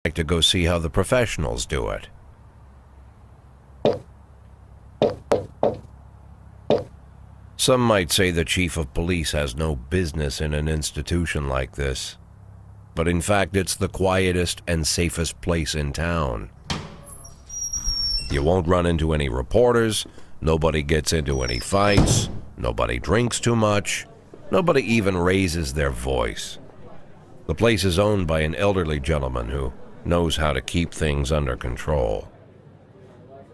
like to go see how the professionals do it. Some might say the chief of police has no business in an institution like this, but in fact it's the quietest and safest place in town. You won't run into any reporters, nobody gets into any fights, nobody drinks too much, nobody even raises their voice. The place is owned by an elderly gentleman who knows how to keep things under control.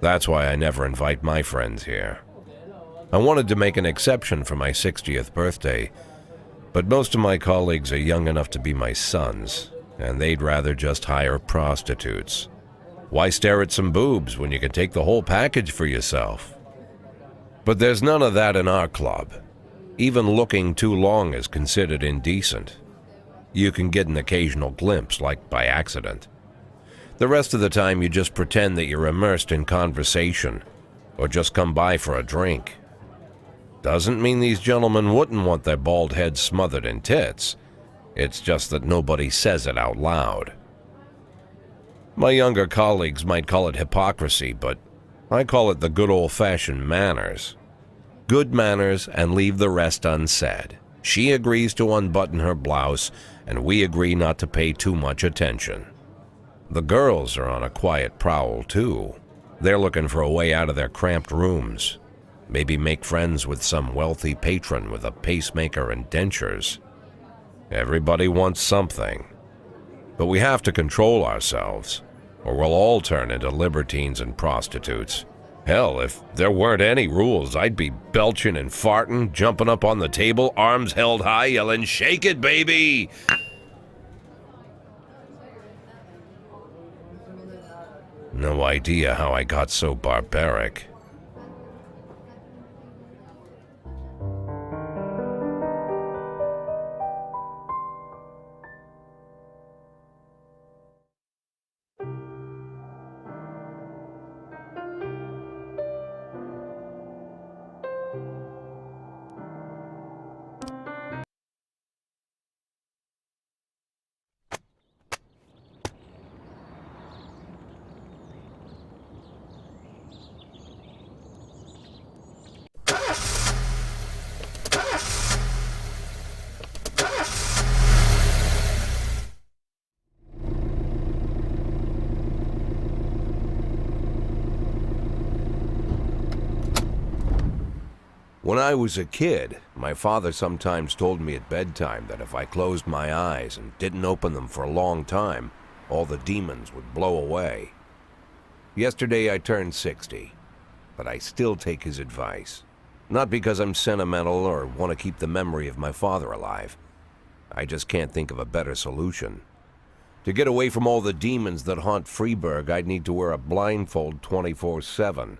That's why I never invite my friends here. I wanted to make an exception for my 60th birthday, but most of my colleagues are young enough to be my sons, and they'd rather just hire prostitutes. Why stare at some boobs when you can take the whole package for yourself? But there's none of that in our club. Even looking too long is considered indecent. You can get an occasional glimpse, like by accident. The rest of the time you just pretend that you're immersed in conversation, or just come by for a drink. Doesn't mean these gentlemen wouldn't want their bald heads smothered in tits. It's just that nobody says it out loud. My younger colleagues might call it hypocrisy, but I call it the good old-fashioned manners. Good manners and leave the rest unsaid. She agrees to unbutton her blouse, and we agree not to pay too much attention. The girls are on a quiet prowl, too. They're looking for a way out of their cramped rooms. Maybe make friends with some wealthy patron with a pacemaker and dentures. Everybody wants something. But we have to control ourselves, or we'll all turn into libertines and prostitutes. Hell, if there weren't any rules, I'd be belching and farting, jumping up on the table, arms held high, yelling, "Shake it, baby!" No idea how I got so barbaric. When I was a kid, my father sometimes told me at bedtime that if I closed my eyes and didn't open them for a long time, all the demons would blow away. Yesterday I turned 60, but I still take his advice. Not because I'm sentimental or want to keep the memory of my father alive. I just can't think of a better solution. To get away from all the demons that haunt Freeburg, I'd need to wear a blindfold 24/7.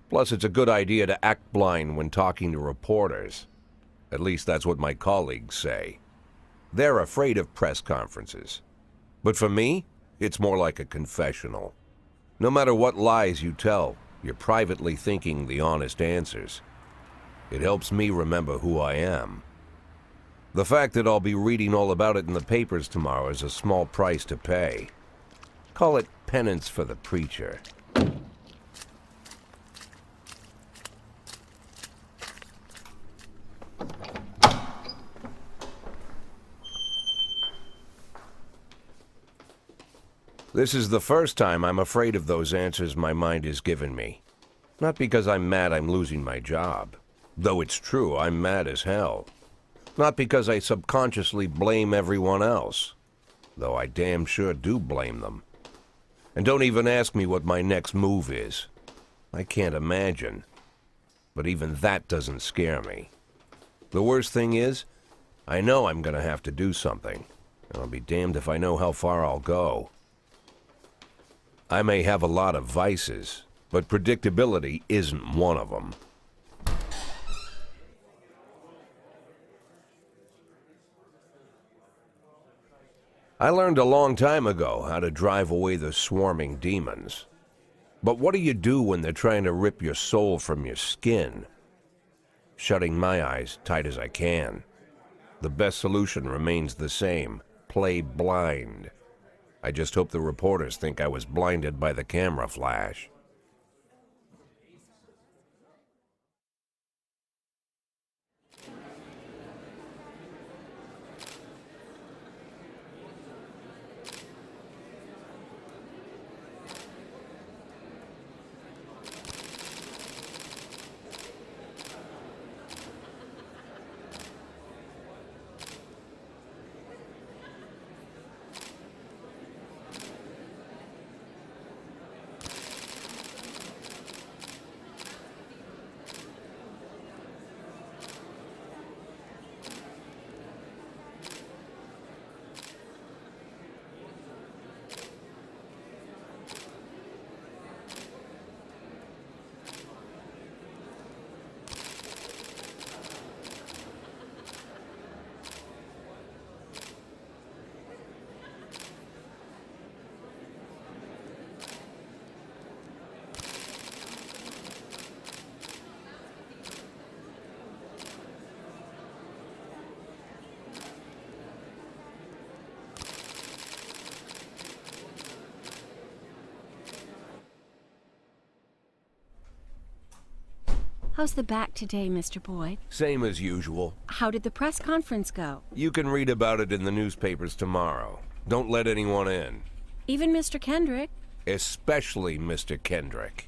Plus, it's a good idea to act blind when talking to reporters. At least that's what my colleagues say. They're afraid of press conferences. But for me, it's more like a confessional. No matter what lies you tell, you're privately thinking the honest answers. It helps me remember who I am. The fact that I'll be reading all about it in the papers tomorrow is a small price to pay. Call it penance for the preacher. This is the first time I'm afraid of those answers my mind has given me. Not because I'm mad I'm losing my job. Though it's true, I'm mad as hell. Not because I subconsciously blame everyone else. Though I damn sure do blame them. And don't even ask me what my next move is. I can't imagine. But even that doesn't scare me. The worst thing is, I know I'm gonna have to do something. And I'll be damned if I know how far I'll go. I may have a lot of vices, but predictability isn't one of them. I learned a long time ago how to drive away the swarming demons. But what do you do when they're trying to rip your soul from your skin? Shutting my eyes tight as I can. The best solution remains the same: play blind. I just hope the reporters think I was blinded by the camera flash. How's the back today, Mr. Boyd? Same as usual. How did the press conference go? You can read about it in the newspapers tomorrow. Don't let anyone in. Even Mr. Kendrick? Especially Mr. Kendrick.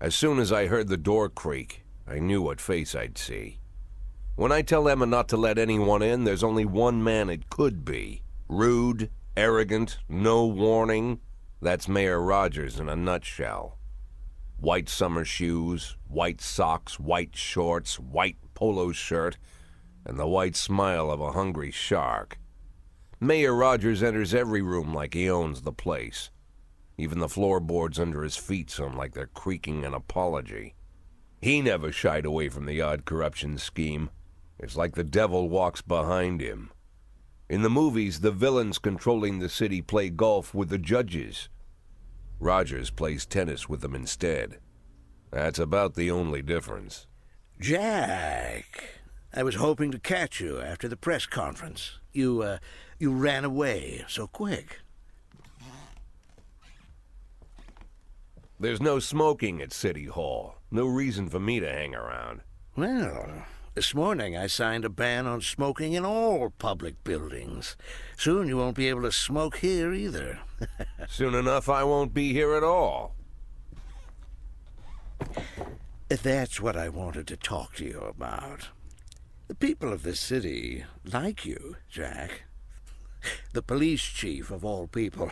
As soon as I heard the door creak, I knew what face I'd see. When I tell Emma not to let anyone in, there's only one man it could be. Rude, arrogant, no warning. That's Mayor Rogers in a nutshell. White summer shoes, white socks, white shorts, white polo shirt, and the white smile of a hungry shark. Mayor Rogers enters every room like he owns the place. Even the floorboards under his feet sound like they're creaking an apology. He never shied away from the odd corruption scheme. It's like the devil walks behind him. In the movies, the villains controlling the city play golf with the judges. Rogers plays tennis with them instead. That's about the only difference. Jack, I was hoping to catch you after the press conference. You ran away so quick. There's no smoking at City Hall. No reason for me to hang around. Well, this morning I signed a ban on smoking in all public buildings. Soon you won't be able to smoke here either. Soon enough I won't be here at all. That's what I wanted to talk to you about. The people of this city like you, Jack. The police chief of all people.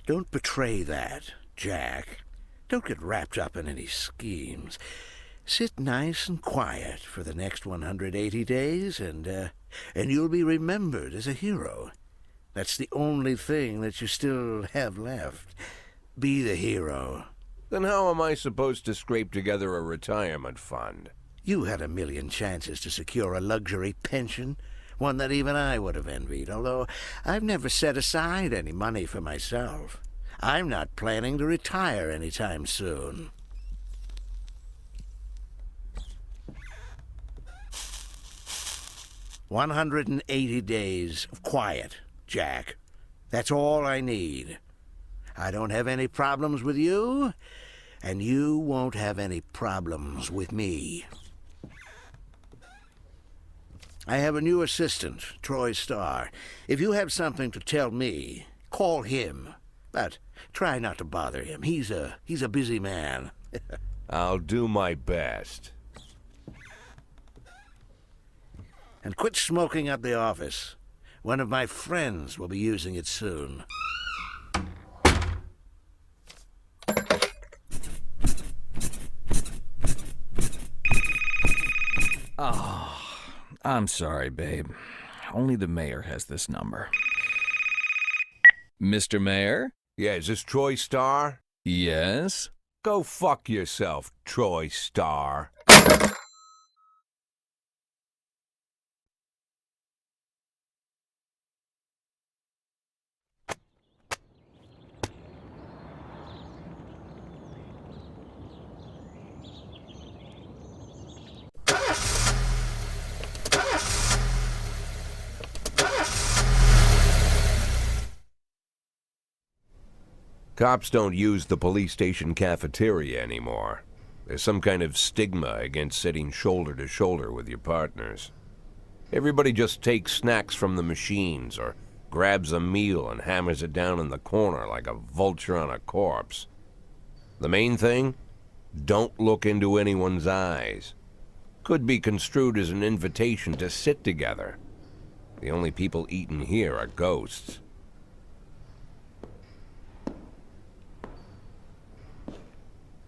Don't betray that, Jack. Don't get wrapped up in any schemes. Sit nice and quiet for the next 180 days, and you'll be remembered as a hero. That's the only thing that you still have left. Be the hero. Then how am I supposed to scrape together a retirement fund? You had a million chances to secure a luxury pension, one that even I would have envied, although I've never set aside any money for myself. I'm not planning to retire anytime soon. "180 days of quiet, Jack. That's all I need. I don't have any problems with you, and you won't have any problems with me. I have a new assistant, Troy Starr. If you have something to tell me, call him. But try not to bother him. He's a busy man." I'll do my best. "And quit smoking at the office. One of my friends will be using it soon." Oh, I'm sorry, babe. Only the mayor has this number. Mr. Mayor? Yeah, is this Troy Star? Yes? Go fuck yourself, Troy Star. Cops don't use the police station cafeteria anymore. There's some kind of stigma against sitting shoulder to shoulder with your partners. Everybody just takes snacks from the machines or grabs a meal and hammers it down in the corner like a vulture on a corpse. The main thing? Don't look into anyone's eyes. Could be construed as an invitation to sit together. The only people eating here are ghosts.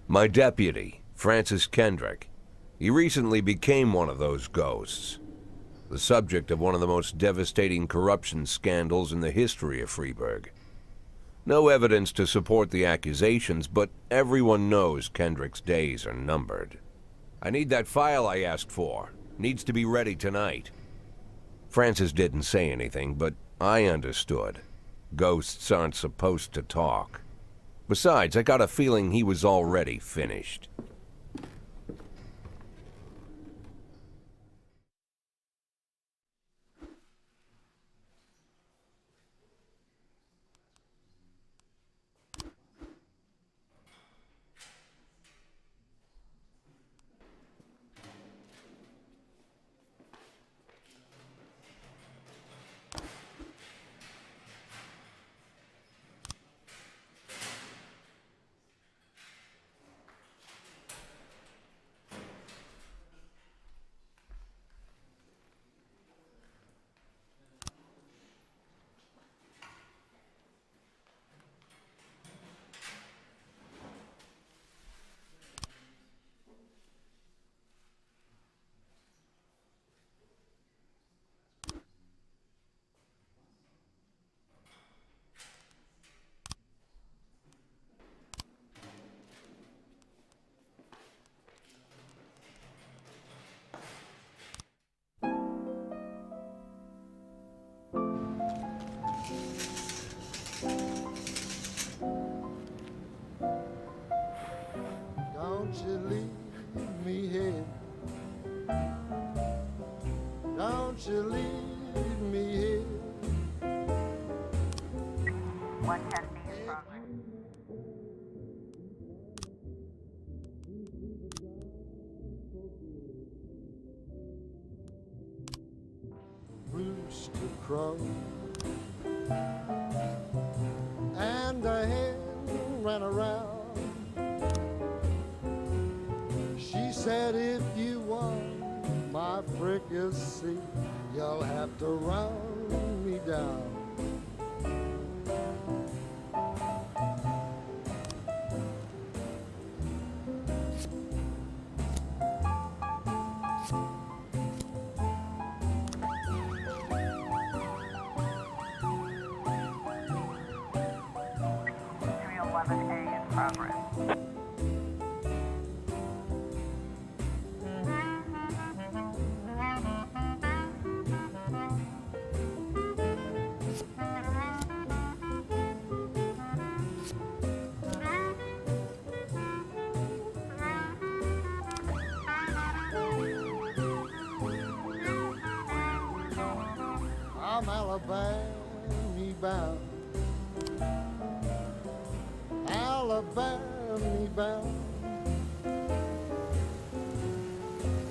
My deputy, Francis Kendrick. He recently became one of those ghosts. The subject of one of the most devastating corruption scandals in the history of Freeburg. No evidence to support the accusations, but everyone knows Kendrick's days are numbered. I need that file I asked for. Needs to be ready tonight. Francis didn't say anything, but I understood. Ghosts aren't supposed to talk. Besides, I got a feeling he was already finished. Don't you leave me here. Don't you leave me here. 110 feet in progress. Rooster crow and the hen ran around. She said, if you want my fricassee, you'll have to run me down. In progress. I'm Alabama bound. Alabama bound.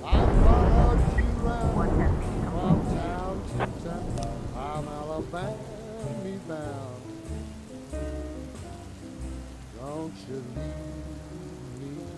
I followed you round from town to town. I'm Alabama bound. Don't you leave me here.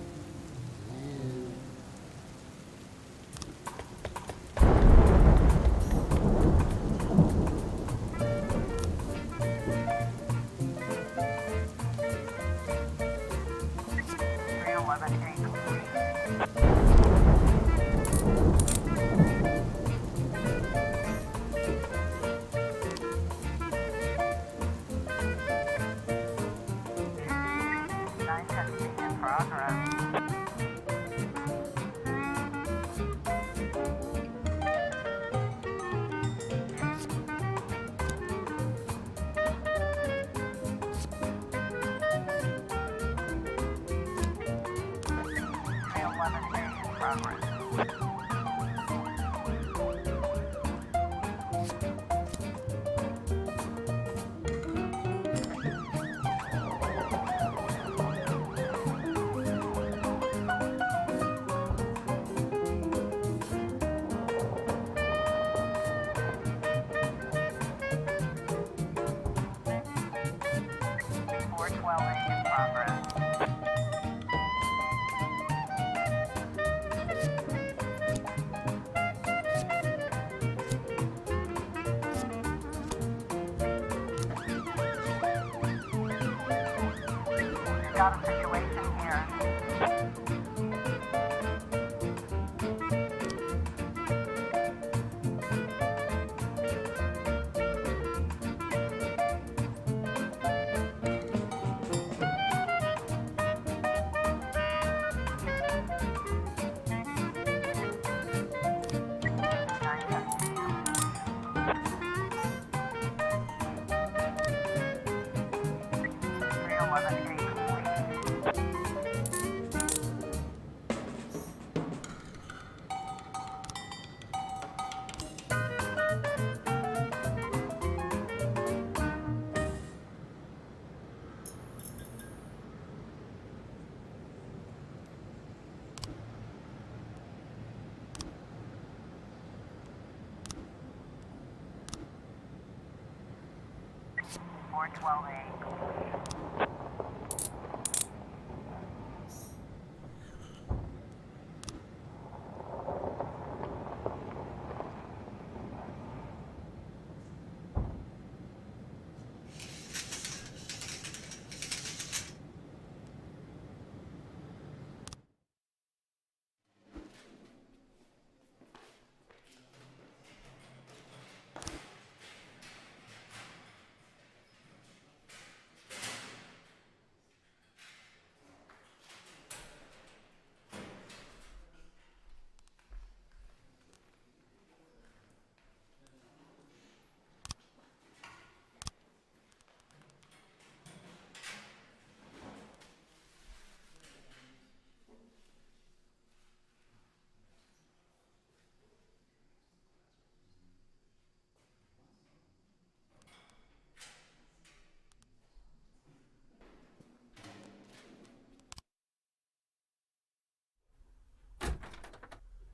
progress. 412A in progress. We've got a situation here. Four 12A.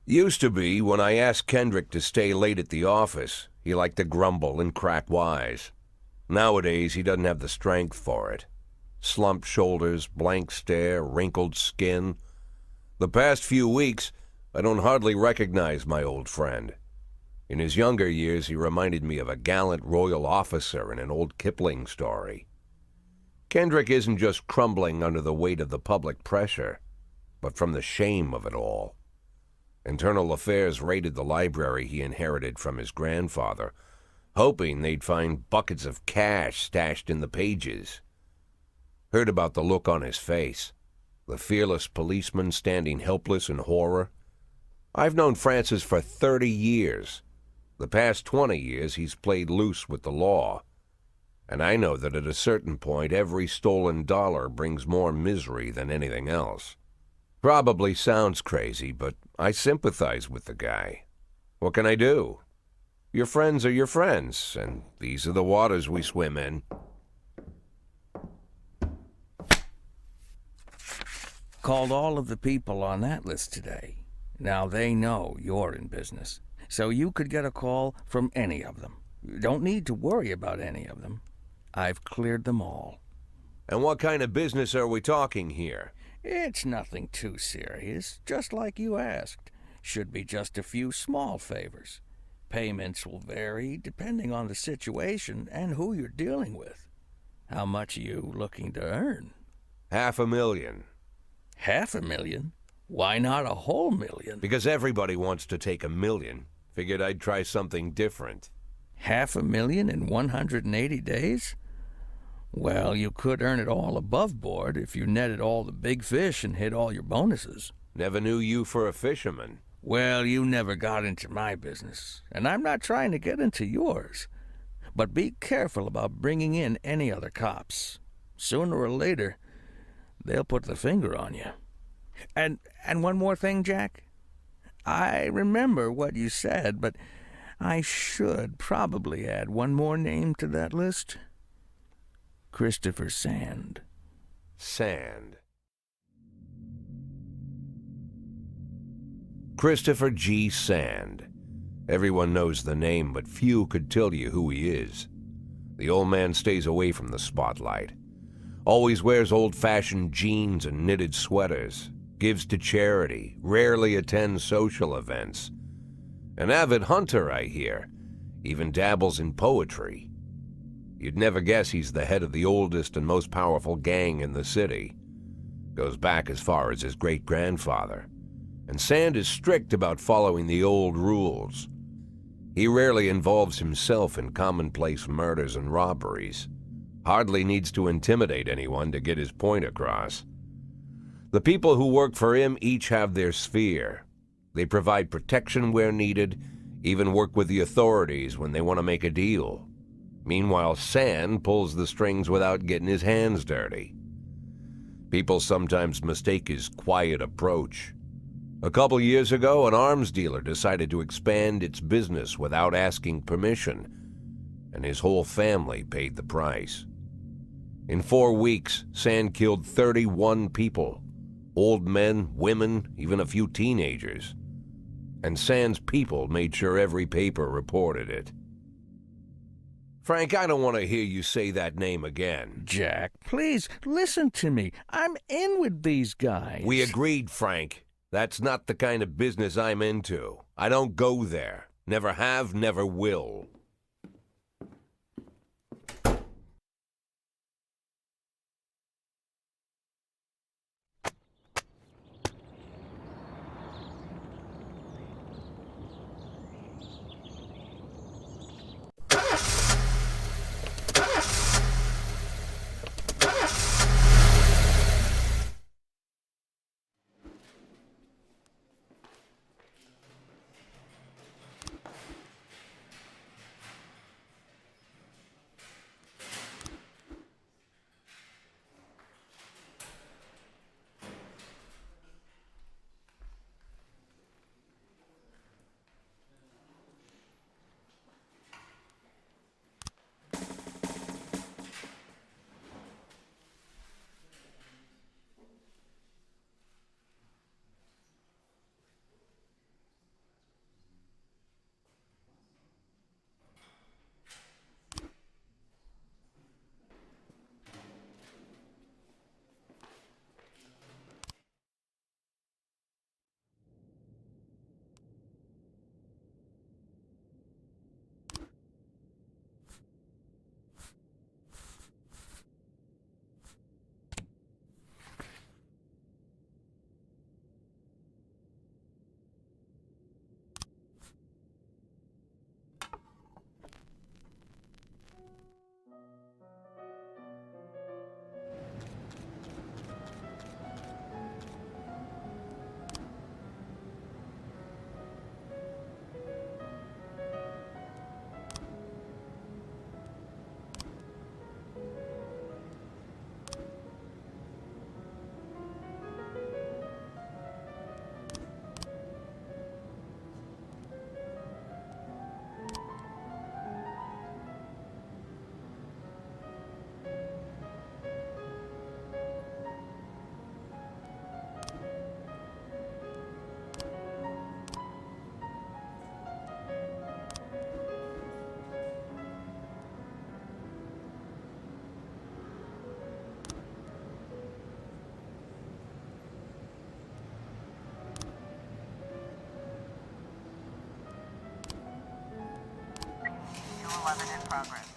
Used to be, when I asked Kendrick to stay late at the office, he liked to grumble and crack wise. Nowadays, he doesn't have the strength for it. Slumped shoulders, blank stare, wrinkled skin. The past few weeks, I don't hardly recognize my old friend. In his younger years, he reminded me of a gallant royal officer in an old Kipling story. Kendrick isn't just crumbling under the weight of the public pressure, but from the shame of it all. Internal Affairs raided the library he inherited from his grandfather, hoping they'd find buckets of cash stashed in the pages. Heard about the look on his face, the fearless policeman standing helpless in horror. I've known Francis for 30 years. The past 20 years he's played loose with the law. And I know that at a certain point every stolen dollar brings more misery than anything else. Probably sounds crazy, but I sympathize with the guy. What can I do? Your friends are your friends, and these are the waters we swim in. Called all of the people on that list today. Now they know you're in business, so you could get a call from any of them. You don't need to worry about any of them. I've cleared them all. And what kind of business are we talking here? It's nothing too serious, just like you asked. Should be just a few small favors. Payments will vary depending on the situation and who you're dealing with. How much are you looking to earn? $500,000. $500,000? Why not a whole million? Because everybody wants to take $1 million. Figured I'd try something different. $500,000 in 180 days? Well, you could earn it all above board if you netted all the big fish and hit all your bonuses. Never knew you for a fisherman. Well, you never got into my business, and I'm not trying to get into yours. But be careful about bringing in any other cops. Sooner or later, they'll put the finger on you. And one more thing, Jack. I remember what you said, but I should probably add one more name to that list. Christopher Sand. Sand. Christopher G. Sand. Everyone knows the name, but few could tell you who he is. The old man stays away from the spotlight. Always wears old-fashioned jeans and knitted sweaters. Gives to charity. Rarely attends social events. An avid hunter, I hear. Even dabbles in poetry. You'd never guess he's the head of the oldest and most powerful gang in the city. Goes back as far as his great-grandfather. And Sand is strict about following the old rules. He rarely involves himself in commonplace murders and robberies. Hardly needs to intimidate anyone to get his point across. The people who work for him each have their sphere. They provide protection where needed, even work with the authorities when they want to make a deal. Meanwhile, Sand pulls the strings without getting his hands dirty. People sometimes mistake his quiet approach. A couple years ago, an arms dealer decided to expand its business without asking permission, and his whole family paid the price. In 4 weeks, Sand killed 31 people. Old men, women, even a few teenagers. And Sand's people made sure every paper reported it. Frank, I don't want to hear you say that name again. Jack, please, listen to me. I'm in with these guys. We agreed, Frank. That's not the kind of business I'm into. I don't go there. Never have, never will. in progress.